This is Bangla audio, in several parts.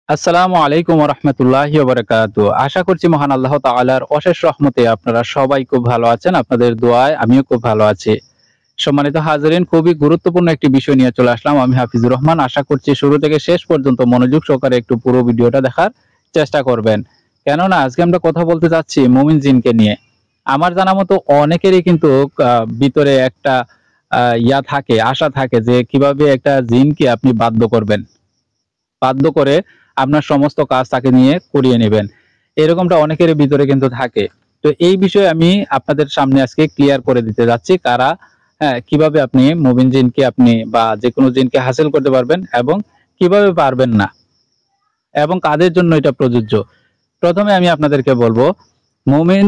আসসালামু আলাইকুম রহমতুল্লাহি বারাকাতু। আশা করছি মহান আল্লাহ তাআলার অশেষ রহমতে আপনারা সবাই খুব ভালো আছেন। আপনাদের দোয়ায় আমিও খুব ভালো আছি। সম্মানিত হাজিরিন, খুবই গুরুত্বপূর্ণ একটি বিষয় নিয়ে চলে আসলাম। আমি হাফিজুর রহমান। আশা করছি শুরু থেকে শেষ পর্যন্ত মনোযোগ সহকারে একটু পুরো ভিডিওটা দেখার চেষ্টা করবেন। কেননা আজকে আমরা কথা বলতে যাচ্ছি মুমিন জিনকে নিয়ে। আমার জানা মতো অনেকেরই কিন্তু ভিতরে একটা থাকে, আশা থাকে যে কিভাবে একটা জিনকে আপনি বাধ্য করবেন। বাধ্য করে আপনার সমস্ত কাজ তাকে নিয়ে করিয়ে নেবেন। এরকমটা অনেকের ভিতরে কিন্তু থাকে। তো এই বিষয়ে আমি আপনাদের সামনে আজকে ক্লিয়ার করে দিতে যাচ্ছি কিভাবে আপনি মুমিন জিনকে আপনি বা যেকোনো জিনকে হাসিল করতে পারবেন এবং কিভাবে পারবেন না এবং কাদের জন্য এটা প্রযোজ্য। প্রথমে আমি আপনাদেরকে বলবো মুমিন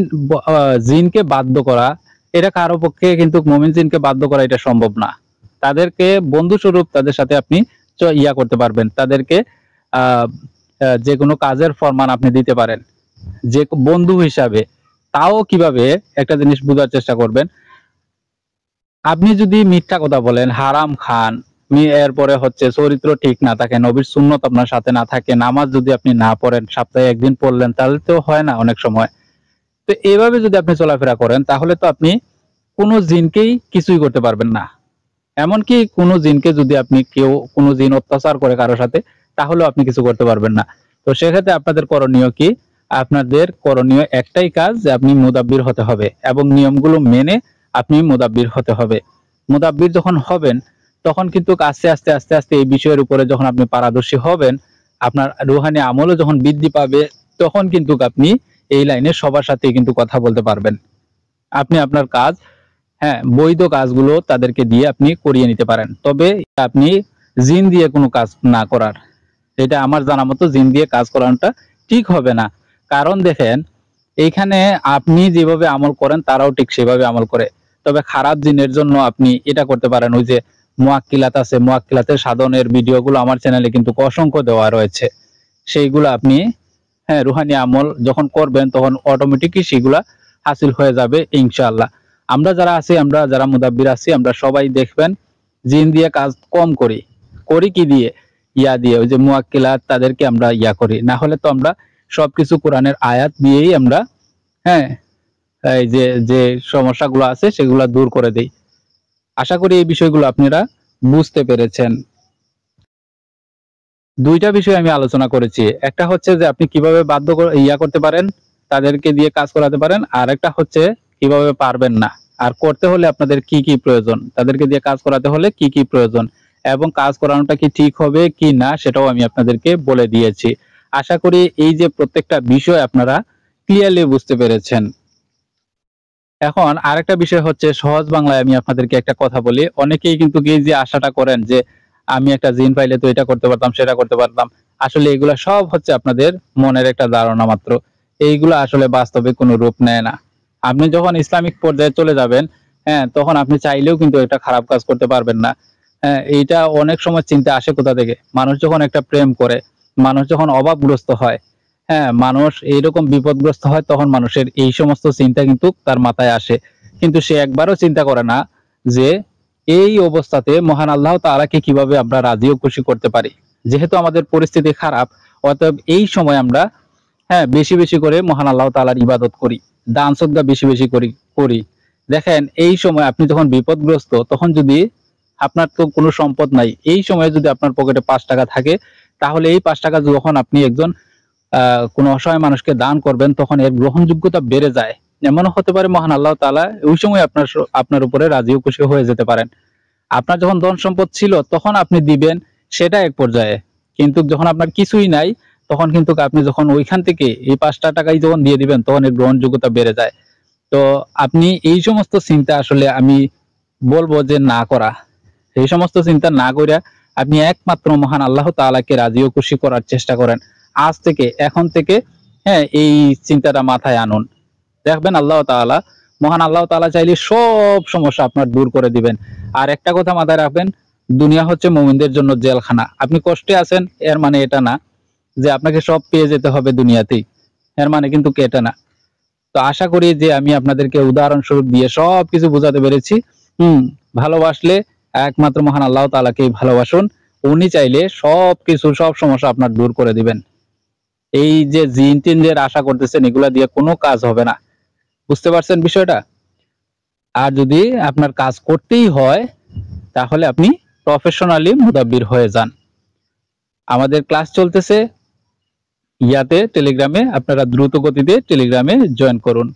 জিনকে বাধ্য করা, এটা কারো পক্ষে কিন্তু মুমিন জিনকে বাধ্য করা এটা সম্ভব না। তাদেরকে বন্ধু স্বরূপ তাদের সাথে আপনি করতে পারবেন। তাদেরকে আহ যে কোনো কাজের ফরমান আপনি দিতে পারেন যে বন্ধু হিসাবে। তাও কিভাবে, একটা জিনিস বোঝার চেষ্টা করবেন। আপনি যদি মিথ্যা কথা বলেন, হারাম খান, এরপরে হচ্ছে চরিত্র ঠিক না থাকে, নবীর সুন্নত আপনার সাথে না থাকে, নামাজ যদি আপনি না পড়েন, সপ্তাহে একদিন পড়লেন, তাহলে তো হয় না অনেক সময়। তো এইভাবে যদি আপনি চলাফেরা করেন তাহলে তো আপনি কোনো জিনকেই কিছুই করতে পারবেন না। এমনকি কোনো জিনকে যদি আপনি কোনো জিন অত্যাচার করে কারো সাথে, তাহলেও আপনি কিছু করতে পারবেন না। তো সেক্ষেত্রে আপনাদের করণীয় কি? আপনাদের করণীয় একটাই কাজ, যে আপনি মুদাব্বির হতে হবে এবং নিয়মগুলো মেনে আপনি মুদাব্বির হতে হবে। মুদাব্বির যখন হবেন তখন কিন্তু আস্তে আস্তে আস্তে আস্তে এই বিষয়ের উপরে যখন আপনি পারদর্শী হবেন, আপনার রুহানি আমলও যখন বৃদ্ধি পাবে, তখন কিন্তু আপনি এই লাইনে সবার সাথে কিন্তু কথা বলতে পারবেন। আপনি আপনার কাজ, বৈধ কাজগুলো তাদেরকে দিয়ে আপনি করিয়ে নিতে পারেন। তবে আপনি জিন দিয়ে কোনো কাজ না করার, এটা আমার জানা মতো জিন দিয়ে কাজ করানোটা ঠিক হবে না। কারণ দেখেন, এইখানে আপনি যেভাবে আমল করেন তারাও ঠিক সেভাবে আমল করে। তবে খারাপ জিনের জন্য আপনি এটা করতে পারেন, ওই যে মুয়াক্কিলাত আছে, মুয়াক্কিলাতের সাধনের ভিডিওগুলো আমার চ্যানেলে কিন্তু অসংখ্য দেওয়া রয়েছে। সেইগুলো আপনি রুহানি আমল যখন করবেন তখন অটোমেটিকই সেগুলা হাসিল হয়ে যাবে ইনশাআল্লাহ। আমরা যারা আছি, আমরা যারা মুদাব্বির আছি, আমরা সবাই দেখবেন জিন দিয়ে কাজ কম করি। করি কি দিয়ে? দিয়ে, ওই যে মুয়াক্কিলাত, তাদেরকে আমরা করি। না হলে তো আমরা সবকিছু কোরআনের আয়াত দিয়েই আমরা হ্যাঁ এই যে যে সমস্যাগুলো আছে সেগুলো দূর করে দেই। আশা করি এই বিষয়গুলো আপনারা বুঝতে পেরেছেন। দুইটা বিষয় আমি আলোচনা করেছি। একটা হচ্ছে যে আপনি কিভাবে বাধ্য করতে পারেন, তাদেরকে দিয়ে কাজ করাতে পারেন। আর একটা হচ্ছে কিভাবে পারবেন না, আর করতে হলে আপনাদের কি কি প্রয়োজন, তাদেরকে দিয়ে কাজ করাতে হলে কি কি প্রয়োজন, এবং কাজ করানোটা কি ঠিক হবে কি না সেটাও আমি আপনাদেরকে বলে দিয়েছি। আশা করি এই যে প্রত্যেকটা বিষয় আপনারা ক্লিয়ারলি বুঝতে পেরেছেন। এখন আরেকটা বিষয় হচ্ছে, সহজ বাংলায় আমি আপনাদেরকে একটা কথা বলি। অনেকেই কিন্তু এই যে আশাটা করেন যে আমি একটা জিন পাইলে তো এটা করতে পারতাম, সেটা করতে পারতাম। আসলে এগুলা সব হচ্ছে আপনাদের মনের একটা ধারণা মাত্র। এইগুলো আসলে বাস্তবে কোনো রূপ নেয় না। আপনি যখন ইসলামিক পর্যায়ে চলে যাবেন, তখন আপনি চাইলেও কিন্তু একটা খারাপ কাজ করতে পারবেন না। এইটা অনেক সময় চিন্তা আসে কোথা থেকে? মানুষ যখন একটা প্রেম করে, মানুষ যখন অভাবগ্রস্ত হয়, মানুষ এইরকম বিপদগ্রস্ত হয়, তখন মানুষের এই সমস্ত চিন্তা কিন্তু তার মাথায় আসে। কিন্তু সে একবারও চিন্তা করে না যে এই অবস্থাতে মহান আল্লাহ তাআলাকে কিভাবে আমরা রাজি ও খুশি করতে পারি। যেহেতু আমাদের পরিস্থিতি খারাপ, অতএব এই সময় আমরা বেশি বেশি করে মহান আল্লাহ তাআলার ইবাদত করি, দান সদকা বেশি বেশি করি। দেখেন, এই সময় আপনি যখন বিপদগ্রস্ত, তখন যদি আপনার তো কোনো সম্পদ নাই, এই সময় যদি আপনার পকেটে ৫ টাকা থাকে, তাহলে এই ৫ টাকা যখন আপনি একজন কোনো অসহায় মানুষকে দান করবেন, তখন এর গ্রহণযোগ্যতা বেড়ে যায়। এমনও হতে পারে মহান আল্লাহ তাআলা ওই সময় আপনার উপরে রাজি ও খুশি হয়ে যেতে পারেন। আপনার যখন ধন সম্পদ ছিল তখন আপনি দিবেন, সেটা এক পর্যায়ে। কিন্তু যখন আপনার কিছুই নাই, তখন কিন্তু আপনি যখন ওইখান থেকে এই ৫টা টাকাই যখন দিয়ে দিবেন, তখন এর গ্রহণযোগ্যতা বেড়ে যায়। তো আপনি এই সমস্ত চিন্তা আসলে আমি বলবো যে না করা। এই সমস্ত চিন্তা না কইরা আপনি একমাত্র মহান আল্লাহ তাআলাকে রাজি ও খুশি করার চেষ্টা করেন। আজ থেকে, এখন থেকে এই চিন্তাটা মাথায় আনুন। দেখবেন মহান আল্লাহ তাআলা চাইলে সব সমস্যা আপনার দূর করে দিবেন। আর একটা কথা মাথায় রাখবেন, দুনিয়া হচ্ছে মুমিনদের জন্য জেলখানা। আপনি কষ্টে আছেন, এর মানে এটা না যে আপনাকে সব পেয়ে যেতে হবে দুনিয়াতেই। এর মানে কিন্তু এটা না। তো আশা করি যে আমি আপনাদেরকে উদাহরণস্বরূপ দিয়ে সবকিছু বোঝাতে পেরেছি। ভালোবাসলে একমাত্র মহান আল্লাহ তাআলাকেই ভালোবাসুন। উনি চাইলে সব সমস্যা আপনার দূর করে দিবেন। এই যে জিন টিনের আশা করতেছেন এগুলা দিয়ে কোনো কাজ হবে না। বুঝতে পারছেন বিষয়টা? আর যদি আপনার কাজ করতেই হয় তাহলে আপনি প্রফেশনালি মুদাব্বির হয়ে যান। আমাদের ক্লাস চলতেছে টেলিগ্রামে, আপনারা দ্রুত গতিতে টেলিগ্রামে জয়েন করুন।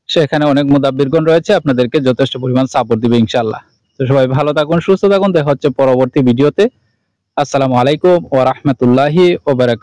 সেখানে অনেক মুদাব্বিরগণ রয়েছে, আপনাদেরকে যথেষ্ট পরিমাণ সাপোর্ট দিবে ইনশাআল্লাহ। তো সবাই ভালো থাকুন, সুস্থ থাকুন, দেখা হচ্ছে পরবর্তী ভিডিওতে। আসসালামু আলাইকুম ওয়া রাহমাতুল্লাহি ওয়া বারাকাতুহু।